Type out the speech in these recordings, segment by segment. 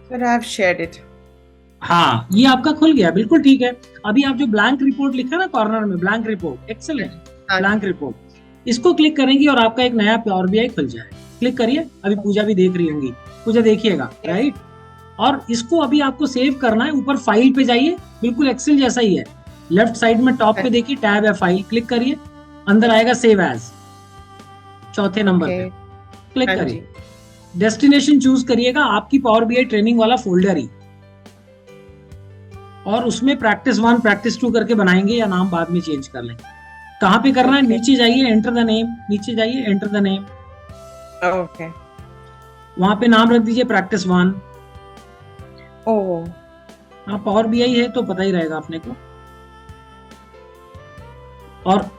But I've shared it. हाँ, ये आपका खुल गया, बिल्कुल ठीक है। अभी आप जो ब्लैंक रिपोर्ट लिखा है ना कॉर्नर में, blank report, excellent, blank report, इसको क्लिक करेंगे और आपका एक नया पावर बीआई खुल जाए। क्लिक करिए, अभी पूजा भी देख रही होंगी, पूजा देखिएगा, राइट। और इसको अभी आपको सेव करना है, ऊपर फाइल पे जाइए, बिल्कुल एक्सेल जैसा ही है, लेफ्ट साइड में टॉप पे देखिए टैब है फाइल, क्लिक करिए, अंदर आएगा सेव एज, चौथे नंबर पे क्लिक करिए, डेस्टिनेशन चूज करिएगा आपकी पावर बीआई ट्रेनिंग वाला फोल्डर ही, और उसमें प्रैक्टिस 1 प्रैक्टिस 2 करके बनाएंगे, या नाम बाद में चेंज कर लेंगे। कहाँ पे करना है? नीचे जाइए, एंटर द नेम, नीचे जाइए, एंटर द नेम, ओके, वहां पे नाम रख दीजिए प्रैक्टिस 1। ओह, हाँ, पावर बीआई है तो पता ही रहेगा अपने को। और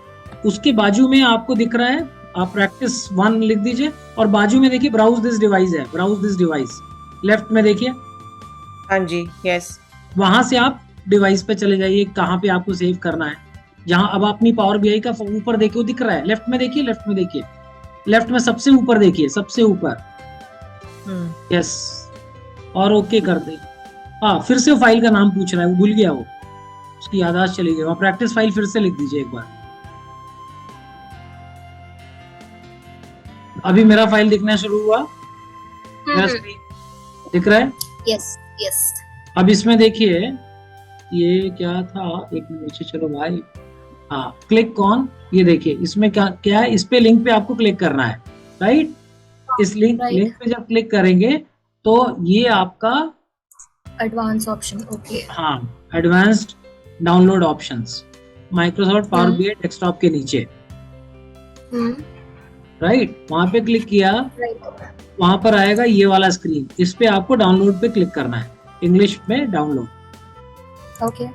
उसके बाजू में आपको दिख रहा है, आप प्रैक्टिस 1 लिख दीजिए, और बाजू में देखिए ब्राउज दिस डिवाइस है, ब्राउज दिस डिवाइस, लेफ्ट में देखिए, हाँ जी, यस, वहां से आप डिवाइस पे चले जाइए, कहाँ पे आपको सेव करना है, जहां अब अपनी पावर बीआई का ऊपर देखिए दिख रहा है, लेफ्ट में देखिए, लेफ्ट में देखिए, लेफ्ट में सबसे ऊपर देखिए, सबसे ऊपर, यस, और ओके कर दे। हाँ, फिर से फाइल का नाम पूछ रहा है, वो भूल गया, वो उसकी याददाश्त चली गई, वहां प्रैक्टिस फाइल फिर से लिख दीजिए एक बार। अभी मेरा फाइल दिखना शुरू हुआ, दिख रहा है? Yes yes. अब इसमें देखिए, ये क्या था, एक नीचे चलो भाई, हाँ, क्लिक ऑन, ये देखिए इसमें क्या क्या है, इस पे लिंक पे आपको क्लिक करना है, राइट। इस लिंक पे जब क्लिक करेंगे तो ये आपका एडवांस ऑप्शन, ओके, हाँ, advanced download options, Microsoft power BI desktop के नीचे, राइट, वहां पे क्लिक किया, वहां पर आएगा ये वाला स्क्रीन, इस पे आपको डाउनलोड पे क्लिक करना है, इंग्लिश में डाउनलोड, ओके।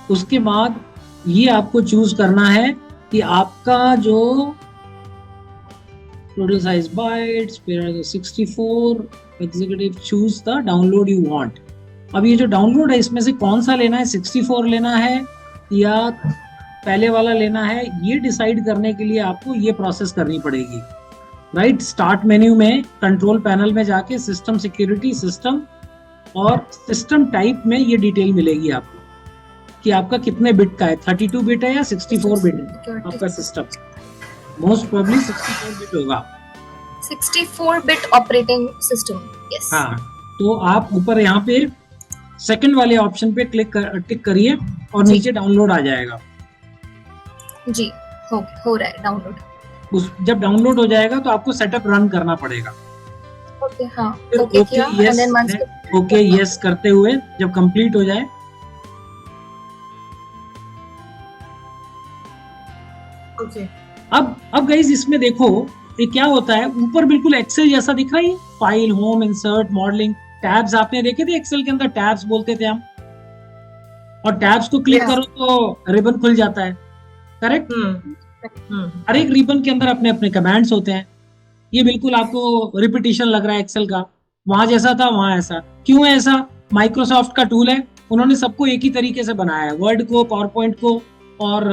उसके बाद ये आपको चूज करना है कि आपका जो total size bytes 64 executive, choose the download you want. अब ये जो डाउनलोड है इसमें से कौन सा लेना है, 64 लेना है या पहले वाला लेना है, ये डिसाइड करने के लिए आपको ये प्रोसेस करनी पड़ेगी, राइट। स्टार्ट मेन्यू में कंट्रोल पैनल में जाके सिस्टम सिक्योरिटी, सिस्टम और सिस्टम टाइप में ये डिटेल मिलेगी आपको कि आपका कितने बिट का है, 32 बिट है या 64 बिट है आपका सिस्टम, मोस्ट प्रोबेबली 64 बिट होगा, 64 बिट ऑपरेटिंग सिस्टम, यस। हाँ, तो आप ऊपर यहाँ पे सेकंड वाले ऑप्शन पे टिक करिए और नीचे डाउनलोड आ जाएगा जी, हो रहा है डाउनलोड। जब डाउनलोड हो जाएगा तो आपको सेटअप रन करना पड़ेगा, ओके, हाँ, ओके यस, ओके यस करते हुए जब कंप्लीट हो जाए, ओके। अब गाइस इसमें देखो ये क्या होता है, ऊपर बिल्कुल एक्सेल जैसा दिख रहा है, file, home, insert, modelling, tabs आपने देखे थे एक्सेल के अंदर, टैब्स बोलते थे हम, और टैब्स को क्लिक करो तो रिबन खुल जाता है, करेक्ट। हर एक रिबन के अंदर अपने अपने कमांड्स होते हैं, ये बिल्कुल आपको रिपीटिशन लग रहा है एक्सेल का, वहां जैसा था वहां ऐसा, क्यों है ऐसा? माइक्रोसॉफ्ट का टूल है, उन्होंने सबको एक ही तरीके से बनाया है, वर्ड को, पावर पॉइंट को और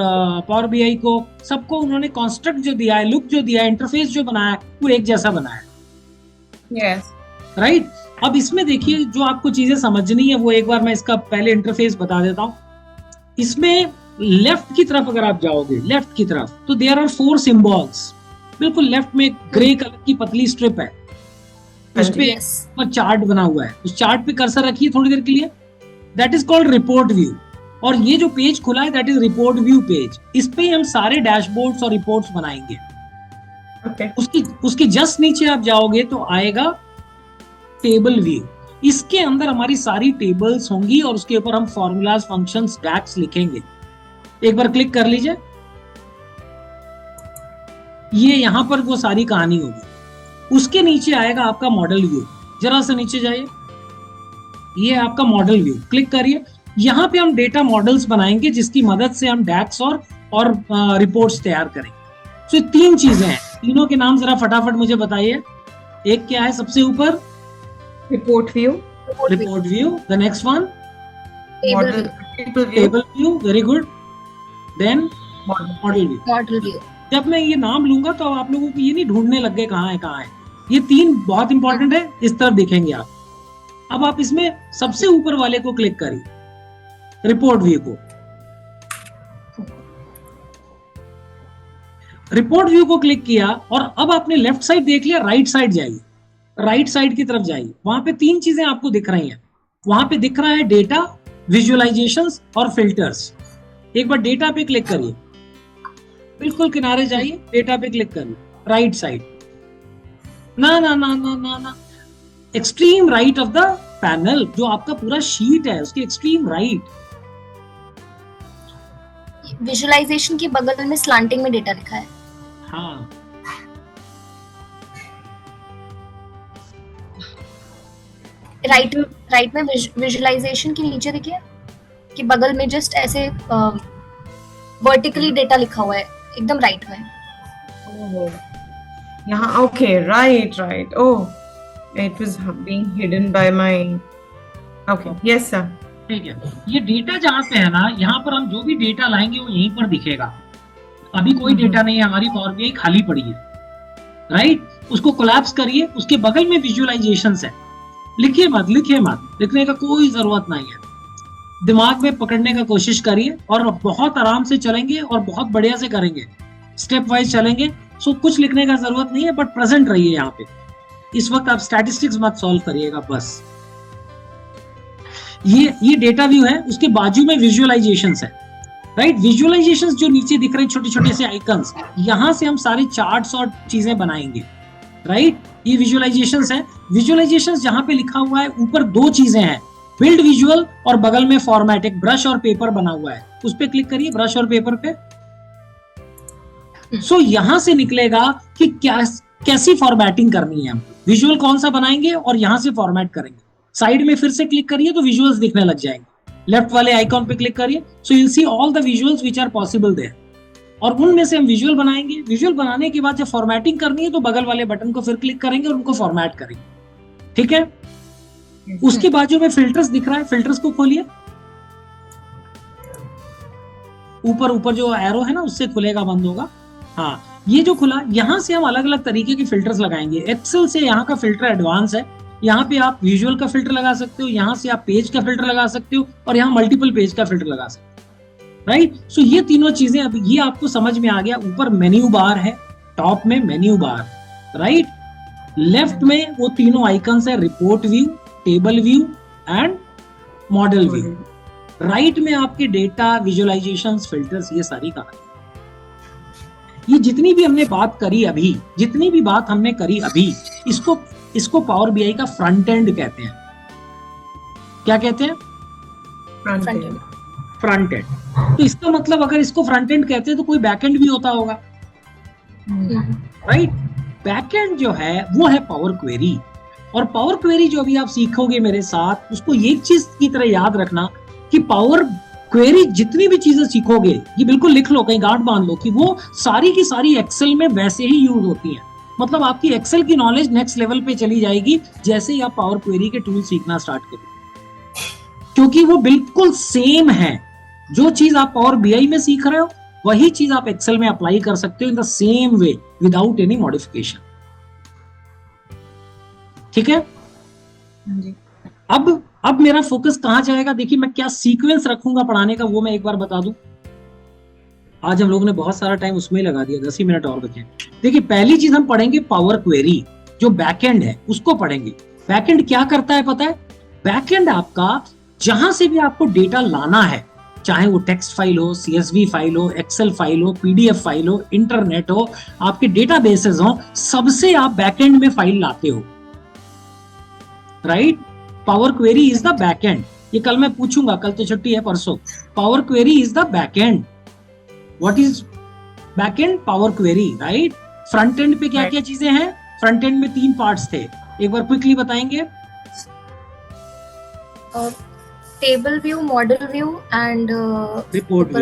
पावर बीआई को, सबको उन्होंने कॉन्स्ट्रक्ट जो दिया है, लुक जो दिया है, इंटरफेस जो बनाया है, वो एक जैसा बनाया है, यस, राइट। अब इसमें देखिए जो आपको चीजें समझनी है वो एक बार मैं इसका पहले इंटरफेस बता देता हूँ। इसमें लेफ्ट की तरफ अगर आप जाओगे, लेफ्ट की तरफ, तो देयर आर 4 सिंबल्स, बिल्कुल लेफ्ट में एक ग्रे कलर की पतली स्ट्रिप है, उस पे चार्ट बना हुआ है, उस चार्ट पे कर्सर रखिए थोड़ी देर के लिए, that is called report view, और ये जो पेज खुला है that is report view page, इस पे हम सारे डैशबोर्ड्स और रिपोर्ट्स बनाएंगे, ओके। उसके जस्ट नीचे आप जाओगे तो आएगा टेबल व्यू, इसके अंदर हमारी सारी टेबल्स होंगी और उसके ऊपर हम फॉर्मूलाज, फंक्शंस, डैक्स लिखेंगे। एक बार क्लिक कर लीजिए, ये यहां पर वो सारी कहानी होगी। उसके नीचे आएगा आपका मॉडल व्यू, जरा सा नीचे जाइए, ये आपका मॉडल व्यू, क्लिक करिए, यहाँ पे हम डेटा मॉडल्स बनाएंगे जिसकी मदद से हम डैक्स और रिपोर्ट्स तैयार करेंगे। तो 3 चीजें हैं, तीनों के नाम जरा फटाफट मुझे बताइए। एक क्या है सबसे ऊपर? Report view, the next one table view, very good, then model view. जब मैं ये नाम लूंगा तो आप लोगों को ये नहीं ढूंढने लग गए कहाँ है, ये 3 बहुत इंपॉर्टेंट है, इस तरफ देखेंगे आप। अब आप इसमें सबसे ऊपर वाले को क्लिक करिए, रिपोर्ट व्यू को। रिपोर्ट व्यू को क्लिक किया और अब आपने लेफ्ट साइड देख लिया, राइट साइड जाइए, राइट साइड की तरफ जाइए। वहां पे 3 चीजें आपको दिख रही हैं। वहां पे दिख रहा है डेटा, विजुअलाइजेशंस और फिल्टर्स। एक बार डेटा पे क्लिक करिए, बिल्कुल किनारे जाइए, डेटा पे क्लिक करिए, राइट साइड, ना ना ना ना ना ना, extreme right of the panel, जो आपका पूरा शीट है उसके एक्सट्रीम राइट। विजुअलाइजेशन के बगल में स्लांटिंग में डेटा लिखा है। हाँ, राइट में विजुअलाइजेशन के नीचे देखिए कि बगल में जस्ट ऐसे वर्टिकली डेटा लिखा हुआ है, एकदम राइट में। Oh, यहाँ okay, right, right. Oh, it was being hidden by my. Okay, yes sir. ठीक है। ये डेटा जहाँ पे है ना, यहाँ पर हम जो भी डेटा लाएंगे वो यहीं पर दिखेगा। अभी कोई डेटा नहीं है, हमारी पावर बीआई खाली पड़ी है, राइट? उसको कोलैप्स करिए, उसके बगल में विजुअलाइजेशंस है। लिखिए मत, लिखने का कोई जरूरत नहीं है। दिमाग में पकड़ने का कोशिश करिए और बहुत आराम से चलेंगे और बहुत बढ़िया से करेंगे, स्टेप वाइज चलेंगे। सो कुछ लिखने का जरूरत नहीं है, बट प्रेजेंट रहिए यहाँ पे। इस वक्त आप स्टैटिस्टिक्स मत सॉल्व करिएगा बस। ये डेटा व्यू है, उसके बाजू में विजुअलाइजेशंस है, राइट? विजुअलाइजेशंस जो नीचे दिख रहे हैं, छोटे छोटे से आइकन्स, यहां से हम सारे चार्ट्स और चीजें बनाएंगे, राइट? ये विजुअलाइजेशंस है। विजुअलाइजेशंस जहां पे लिखा हुआ है, ऊपर 2 चीजें हैं, बिल्ड विजुअल और बगल में फॉर्मेट, एक ब्रश और पेपर बना हुआ है, उस पे क्लिक करिए, ब्रश और पेपर पे। सो यहां से निकलेगा कि कैसी फॉर्मेटिंग करनी है हम, विजुअल कौन सा बनाएंगे और यहां से फॉर्मेट करेंगे। साइड में फिर से क्लिक करिए तो विजुअल्स दिखने लग जाएंगे। लेफ्ट वाले आइकॉन पे क्लिक करिए, so you will see all the visuals which are possible there, और उनमें से हम विजुअल बनाएंगे। विजुअल बनाने के बाद जब फॉर्मेटिंग करनी है तो बगल वाले बटन को फिर क्लिक करेंगे और उनको फॉर्मेट करेंगे, ठीक है? उसके बाजू में फिल्टर्स दिख रहा है, फिल्टर्स को खोलिए। ऊपर जो एरो है ना, उससे खुलेगा, बंद होगा। हाँ, ये जो खुला, यहां से हम अलग अलग तरीके के फिल्टर्स लगाएंगे। एक्सेल से यहाँ का फिल्टर एडवांस है, यहाँ पे आप विजुअल का फिल्टर लगा सकते हो, यहाँ से आप पेज का फिल्टर लगा सकते हो, और यहाँ मल्टीपल पेज का फिल्टर लगा सकते हो, राइट? सो ये तीनों चीजें अब ये आपको समझ में आ गया। ऊपर मेन्यू बार है, टॉप में मेन्यू बार, राइट? लेफ्ट में वो तीनों आइकन्स है, report view, table view and model view. Right में आपके डेटा, विजुअलाइजेशंस, फिल्टर्स, ये सारी कहानी। ये जितनी भी हमने बात करी अभी, इसको पावर बीआई का फ्रंट एंड कहते हैं। क्या कहते हैं? Front end. तो इसका मतलब अगर इसको फ्रंट एंड कहते हैं तो कोई बैक एंड भी होता होगा, राइट? बैक एंड जो है वो है पावर क्वेरी। और पावर क्वेरी जो अभी आप सीखोगे मेरे साथ, उसको एक चीज की तरह याद रखना कि पावर क्वेरी जितनी भी चीजें सीखोगे, ये बिल्कुल लिख लो, कहीं गांठ बांध लो, कि वो सारी की सारी एक्सेल में वैसे ही यूज होती है। मतलब आपकी एक्सेल की नॉलेज नेक्स्ट लेवल पे चली जाएगी जैसे ही आप पावर क्वेरी के टूल सीखना स्टार्ट करोगे, क्योंकि वो बिल्कुल सेम है। जो चीज आप पावर बीआई में सीख रहे हो, वही चीज आप एक्सेल में अप्लाई कर सकते हो in the same way, without any modification, ठीक है? अब मेरा फोकस कहां जाएगा? देखिए, मैं क्या सीक्वेंस रखूंगा पढ़ाने का, वो मैं एक बार बता दूं। आज हम लोगों ने बहुत सारा टाइम उसमें ही लगा दिया, 10 ही मिनट और बचे। देखिए, पहली चीज हम पढ़ेंगे पावर क्वेरी, जो बैकएंड है उसको पढ़ेंगे। बैकएंड क्या करता है पता है? बैकएंड आपका जहां से भी आपको डेटा लाना है, चाहे वो टेक्स्ट फाइल हो, CSV फाइल हो, एक्सेल फाइल हो, PDF फाइल हो, इंटरनेट हो, आपके डेटाबेसेस हो, सबसे आप बैकएंड में फाइल लाते हो, right? Power query is the backend. ये कल मैं पूछूंगा, कल तो छुट्टी है, परसों। Power query is the backend. What is backend? Power query, right? Front end पे क्या क्या चीजें हैं? फ्रंट एंड में 3 पार्ट्स थे, एक बार क्विकली बताएंगे। Table view, model view and report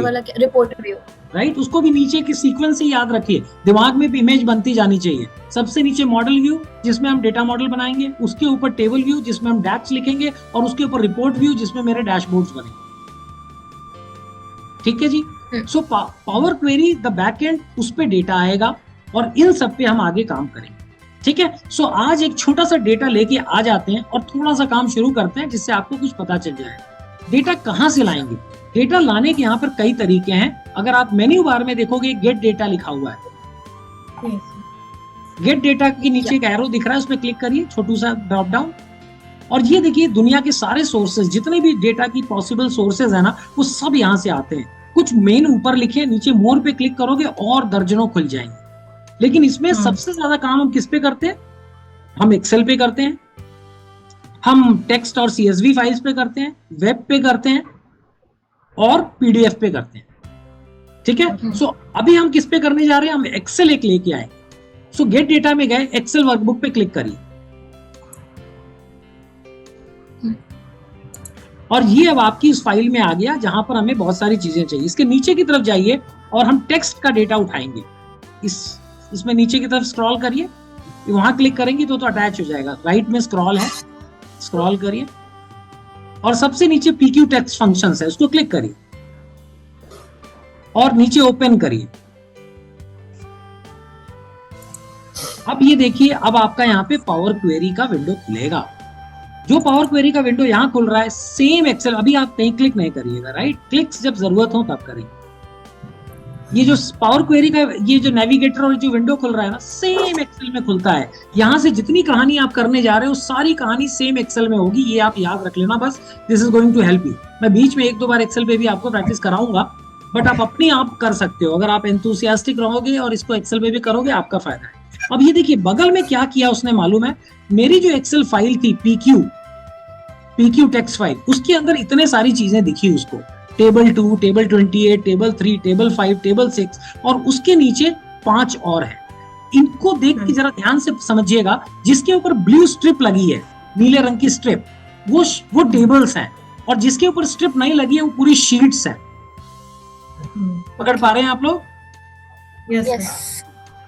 view, right? उसको भी नीचे की सीक्वेंस से याद रखिए, दिमाग में भी इमेज बनती जानी चाहिए। सबसे नीचे मॉडल व्यू, जिसमें हम डेटा मॉडल बनाएंगे, उसके ऊपर टेबल व्यू, जिसमें हम डैक्स लिखेंगे, और उसके ऊपर रिपोर्ट व्यू, जिसमें मेरे डैशबोर्ड्स बनेंगे, ठीक है जी? So power query the back end, उस पे डेटा आएगा और इन सब पे हम आगे काम करेंगे। ठीक है। सो आज एक छोटा सा डेटा लेके आ जाते हैं और थोड़ा सा काम शुरू करते हैं जिससे आपको कुछ पता चल जाए। डेटा कहाँ से लाएंगे? डेटा लाने के यहाँ पर कई तरीके हैं। अगर आप मेन्यू बार में देखोगे गेट डेटा लिखा हुआ है, गेट डेटा के नीचे एक एरो दिख रहा है, उस पर क्लिक करिए, छोटू सा ड्रॉप डाउन, और ये देखिए दुनिया के सारे सोर्सेज, जितने भी डेटा की पॉसिबल सोर्सेज है ना, वो सब यहाँ से आते हैं। कुछ मेन ऊपर लिखे, नीचे मोर पे क्लिक करोगे और दर्जनों खुल जाएंगे। लेकिन इसमें सबसे ज्यादा काम हम किस पे करते हैं? हम एक्सेल पे करते हैं, हम टेक्स्ट और CSV फाइल्स पे करते हैं, वेब पे करते हैं और PDF पे करते हैं। ठीक है। सो अभी हम किस पे करने जा रहे हैं? हम एक्सेल एक लेके आए। सो गेट डेटा में गए, एक्सेल वर्कबुक पे क्लिक करिए और ये अब आपकी इस फाइल में आ गया जहां पर हमें बहुत सारी चीजें चाहिए। इसके नीचे की तरफ जाइए और हम टेक्स्ट का डेटा उठाएंगे। इसमें नीचे की तरफ स्क्रॉल करिए, वहां क्लिक करेंगे तो अटैच हो जाएगा। राइट में स्क्रॉल है, स्क्रॉल करिए और सबसे नीचे PQ टेक्स्ट फंक्शंस है, उसको क्लिक करिए और नीचे ओपन करिए। अब ये देखिए, अब आपका यहाँ पे पावर क्वेरी का विंडो खुलेगा। जो पावर क्वेरी का विंडो यहाँ खुल रहा है, सेम एक्सेल, अभी आप कहीं क्लिक नहीं करिएगा, राइट? क्लिक्स जब जरूरत हो तब करेंगे। ये जो पावर क्वेरी का ये जो नेविगेटर और जो विंडो खुल रहा है ना, सेम एक्सेल में खुलता है। यहाँ से जितनी कहानी आप करने जा रहे हो, सारी कहानी सेम एक्सेल में होगी। ये आप याद रख लेना बस। This is going to help you. मैं बीच में एक दो बार एक्सेल पे भी आपको प्रैक्टिस कराऊंगा, बट आप अपनी आप कर सकते हो। अगर आप एंथुसियास्टिक रहोगे और इसको एक्सेल पे भी करोगे, आपका फायदा है। अब ये देखिए बगल में क्या किया उसने मालूम है? मेरी जो एक्सेल फाइल थी PQ टेक्स्ट फाइल, उसके अंदर इतने सारी चीजें दिखी उसको, table 2, table 28, table 3, table 5, table 6 और उसके नीचे 5 और है। इनको देख के जरा ध्यान से समझिएगा। जिसके ऊपर ब्लू स्ट्रिप लगी है, नीले रंग की स्ट्रिप, वो टेबल्स हैं, और जिसके ऊपर स्ट्रिप नहीं लगी है वो पूरी शीट्स है। पकड़ पा रहे हैं आप लोग? यस।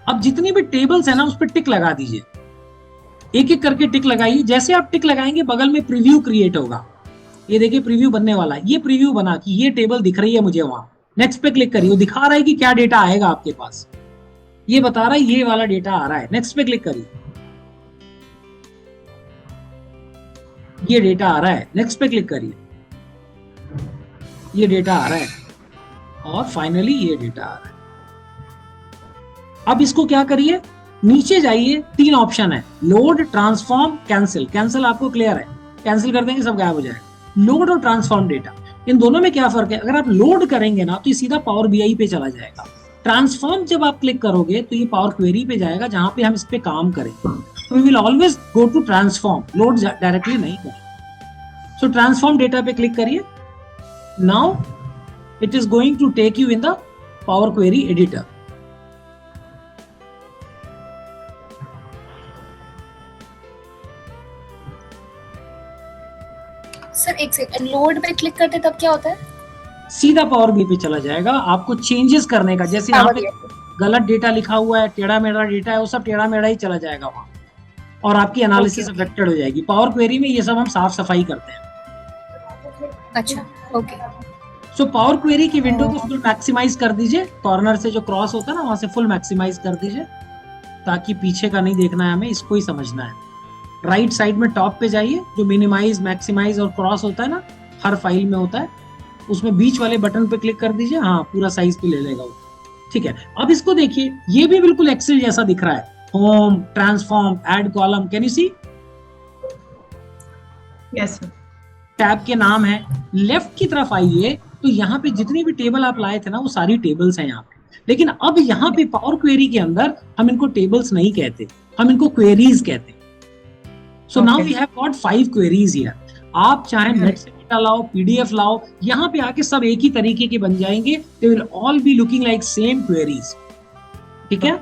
अब जितनी भी टेबल्स है ना, उस पर टिक लगा दीजिए, एक एक करके टिक लगाइए। जैसे आप टिक लगाएंगे, बगल में प्रीव्यू क्रिएट होगा। ये देखिए प्रीव्यू बनने वाला है। ये प्रीव्यू बना कि ये टेबल दिख रही है मुझे वहां। नेक्स्ट पे क्लिक करिए, वो दिखा रहा है कि क्या डेटा आएगा आपके पास। ये बता रहा है ये वाला डेटा आ रहा है। नेक्स्ट पे क्लिक करिए, ये डेटा आ रहा है। नेक्स्ट पे क्लिक करिए, ये डेटा आ रहा है। और फाइनली ये डेटा आ रहा है। अब इसको क्या करिए, नीचे जाइए, 3 ऑप्शन है, लोड, ट्रांसफॉर्म, कैंसिल। कैंसिल आपको क्लियर है, कैंसिल कर देंगे सब गायब हो जाएगा। लोड और ट्रांसफॉर्म डेटा, इन दोनों में क्या फर्क है? अगर आप लोड करेंगे ना तो ये सीधा पावर BI पे चला जाएगा। ट्रांसफॉर्म जब आप क्लिक करोगे तो ये पावर क्वेरी पे जाएगा, जहां पे हम इस पे काम करेंगे। We will always go to transform, load directly नहीं करेंगे। सो ट्रांसफॉर्म डेटा पे क्लिक करिए। Now it is going to take you in the power query editor. Sir एक सेकंड, लोड पे क्लिक करते तब क्या होता है? सीधा पावर BI पे चला जाएगा। आपको चेंजेस करने का, जैसे यहाँ पे गलत डेटा लिखा हुआ है, टेढ़ा मेढ़ा डेटा है, वो सब टेढ़ा मेढ़ा ही चला जाएगा वहां, और आपकी एनालिसिस अफेक्टेड हो जाएगी। पावर क्वेरी में ये सब हम साफ सफाई करते हैं। अच्छा, ओके। सो पावर क्वेरी की विंडो को फुल मैक्सिमाइज कर दीजिए। कॉर्नर से जो क्रॉस होता है ना, वहां से फुल मैक्सिमाइज कर दीजिए, ताकि पीछे का नहीं देखना है हमें, इसको ही समझना है। राइट साइड में टॉप पे जाइए, जो मिनिमाइज, मैक्सिमाइज और क्रॉस होता है ना, हर फाइल में होता है, उसमें बीच वाले बटन पे क्लिक कर दीजिए। हाँ, पूरा साइज पे ले लेगा वो। ठीक है। अब इसको देखिए, ये भी बिल्कुल एक्सेल जैसा दिख रहा है। Home, transform, add column, can you see? Yes sir. Tab के नाम है। लेफ्ट की तरफ आइए तो यहाँ पे जितनी भी टेबल आप लाए थे ना, वो सारी टेबल्स हैं यहाँ पे। लेकिन अब यहाँ पे पावर क्वेरी के अंदर हम इनको टेबल्स नहीं कहते, हम इनको क्वेरीज कहते हैं। So now we have got 5 queries here. आप चाहे नेट से डेटा लाओ, PDF लाओ, यहाँ पे आके सब एक ही तरीके के बन जाएंगे। They will all be looking like same queries. ठीक है।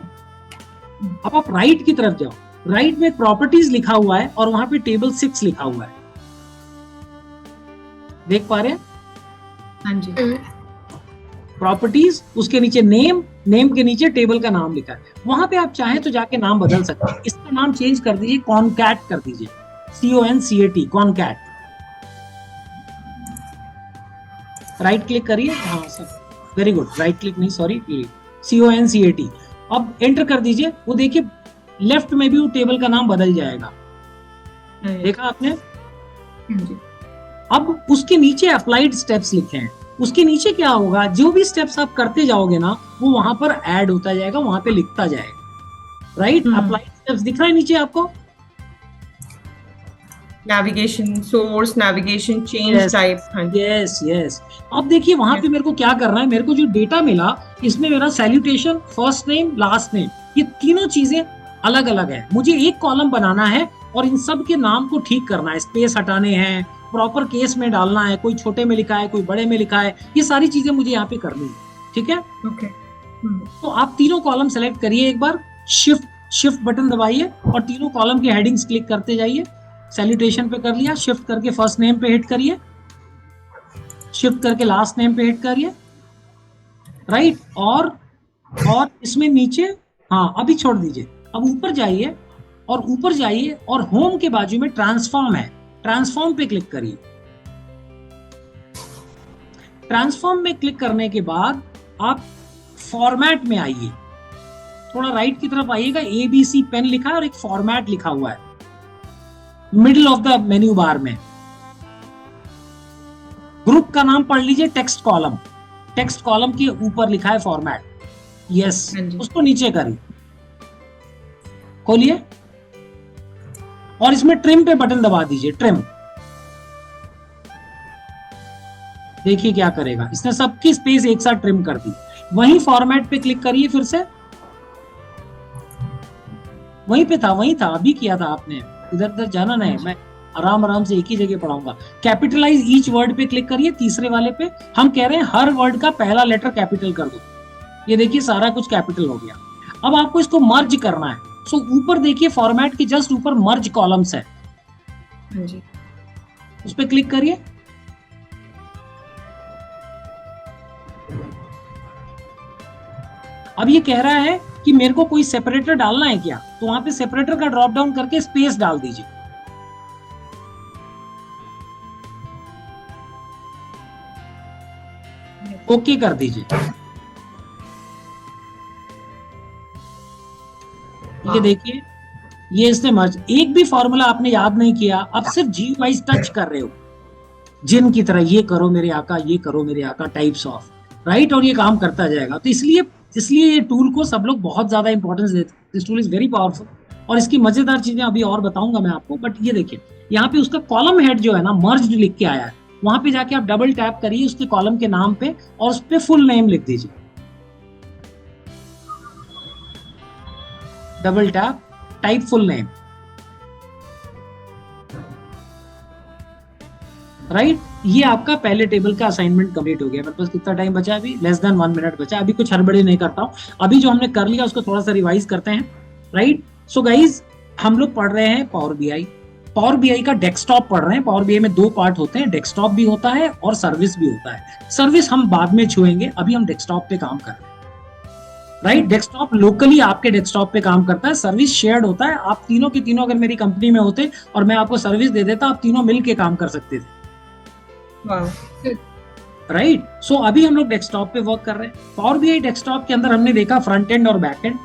अब आप राइट की तरफ जाओ, राइट में प्रॉपर्टीज लिखा हुआ है और वहां पे टेबल 6 लिखा हुआ है, देख पा रहे हैं? हाँ जी। प्रॉपर्टीज, उसके नीचे नेम, नेम के नीचे टेबल का नाम लिखा है। वहां पे आप चाहें तो जाके नाम बदल सकते हैं। इसका नाम चेंज कर दीजिए, कॉनकैट कर दीजिए, CONCAT, कॉनकैट। राइट क्लिक करिए। हाँ sir, very good. Right click नहीं, सॉरी, CONCAT। अब एंटर कर दीजिए। वो देखिए लेफ्ट में भी वो टेबल का नाम बदल जाएगा। Right. देखा आपने? जी. अब उसके नीचे अप्लाइड स्टेप्स लिखे हैं, उसके नीचे क्या होगा, जो भी स्टेप्स आप करते जाओगे ना वो वहां पर ऐड होता जाएगा, वहां पे लिखता जाएगा। राइट? अप्लाइड स्टेप्स दिख रहा है नीचे आपको? Navigation, source, navigation, change Yes. type. हाँ जी. Yes yes. अब देखिए वहां पे मेरे को क्या करना है, मेरे को जो डेटा मिला इसमें मेरा salutation, first name, last name, ये तीनों चीजें अलग अलग है। मुझे एक कॉलम बनाना है और इन सब के नाम को ठीक करना है, स्पेस हटाने हैं, प्रॉपर केस में डालना है, कोई छोटे में लिखा है कोई बड़े में लिखा है, ये सारी चीजें मुझे यहाँ पे करनी है। ठीक है? Okay. तो आप तीनों कॉलम सेलेक्ट करिए, एक बार शिफ्ट बटन दबाइए और तीनों कॉलम के हेडिंग्स क्लिक करते जाइए। सैल्यूटेशन पे कर लिया, शिफ्ट करके फर्स्ट नेम पे हिट करिए, शिफ्ट करके लास्ट नेम पे हिट करिए। राइट? और इसमें नीचे, हाँ अभी छोड़ दीजिए, अब ऊपर जाइए और होम के बाजू में ट्रांसफॉर्म है, ट्रांसफॉर्म पे क्लिक करिए। ट्रांसफॉर्म में क्लिक करने के बाद आप फॉर्मेट में आइए, थोड़ा राइट की तरफ आइएगा, ABC पेन लिखा है और एक फॉर्मेट लिखा हुआ है middle of the menu bar में। ग्रुप का नाम पढ़ लीजिए, टेक्स्ट कॉलम, टेक्स्ट कॉलम के ऊपर लिखा है फॉर्मेट। यस, उसको नीचे करिए, खोलिए और इसमें ट्रिम पे बटन दबा दीजिए, ट्रिम। देखिए क्या करेगा, इसने सबकी स्पेस एक साथ ट्रिम कर दी। वहीं फॉर्मेट पे क्लिक करिए, फिर से वहीं पे था, वहीं था, अभी किया था आपने, इधर उधर जाना नहीं, मैं आराम से एक ही जगह पढ़ाऊंगा। कैपिटलाइज ईच वर्ड पे क्लिक करिए, तीसरे वाले पे। हम कह रहे हैं हर वर्ड का पहला लेटर कैपिटल कर दो। ये देखिए सारा कुछ कैपिटल हो गया। अब आपको इसको मर्ज करना है, सो ऊपर देखिए फॉर्मेट के जस्ट ऊपर मर्ज कॉलम्स है, जी. उस पर क्लिक करिए। अब ये कह रहा है कि मेरे को कोई सेपरेटर डालना है क्या, तो वहां पे सेपरेटर का ड्रॉप डाउन करके स्पेस डाल दीजिए। ओके कर दीजिए। ये देखिए, ये इसने मर्ज, एक भी फॉर्मूला आपने याद नहीं किया, अब सिर्फ जी वाइज टच कर रहे हो जिन की तरह, ये करो मेरे आका, ये करो मेरे आका, टाइप्स ऑफ, राइट? और ये काम करता जाएगा। तो इसलिए ये टूल को सब लोग बहुत ज्यादा इंपॉर्टेंस देते हैं। This tool is very powerful और इसकी मजेदार चीजें अभी और बताऊंगा मैं आपको। बट ये देखिए यहाँ पे उसका कॉलम हेड जो है ना, मर्ज लिख के आया है, वहां पे जाके आप डबल टैप करिए उसके कॉलम के नाम पे और उस पे फुल नेम लिख दीजिए। Double tap, type full name, right? ये आपका पहले टेबल का असाइनमेंट कंप्लीट हो गया। मेरे पास कितना टाइम बचा है अभी? लेस देन 1 मिनट बचा। अभी कुछ हड़बड़ी नहीं करता हूँ, अभी जो हमने कर लिया उसको थोड़ा सा रिवाइज करते हैं, राइट? सो गाइज, हम लोग पढ़ रहे हैं पावर बीआई। पावर बीआई का डेस्कटॉप पढ़ रहे हैं। पावर बीआई में 2 पार्ट होते हैं, डेस्कटॉप भी होता है और सर्विस भी होता है। सर्विस हम बाद में छुएंगे, अभी हम डेस्कटॉप पे काम कर रहे हैं, राइट? डेस्कटॉप लोकली आपके डेस्कटॉप पे काम करता है, सर्विस शेयर्ड होता है। आप तीनों के तीनों अगर मेरी कंपनी में होते और मैं आपको सर्विस दे देता, आप तीनों मिलके काम कर सकते थे, राइट? सो अभी हम लोग डेस्कटॉप पे वर्क कर रहे हैं। पावर बीआई डेस्कटॉप के अंदर हमने देखा फ्रंट एंड और बैक एंड।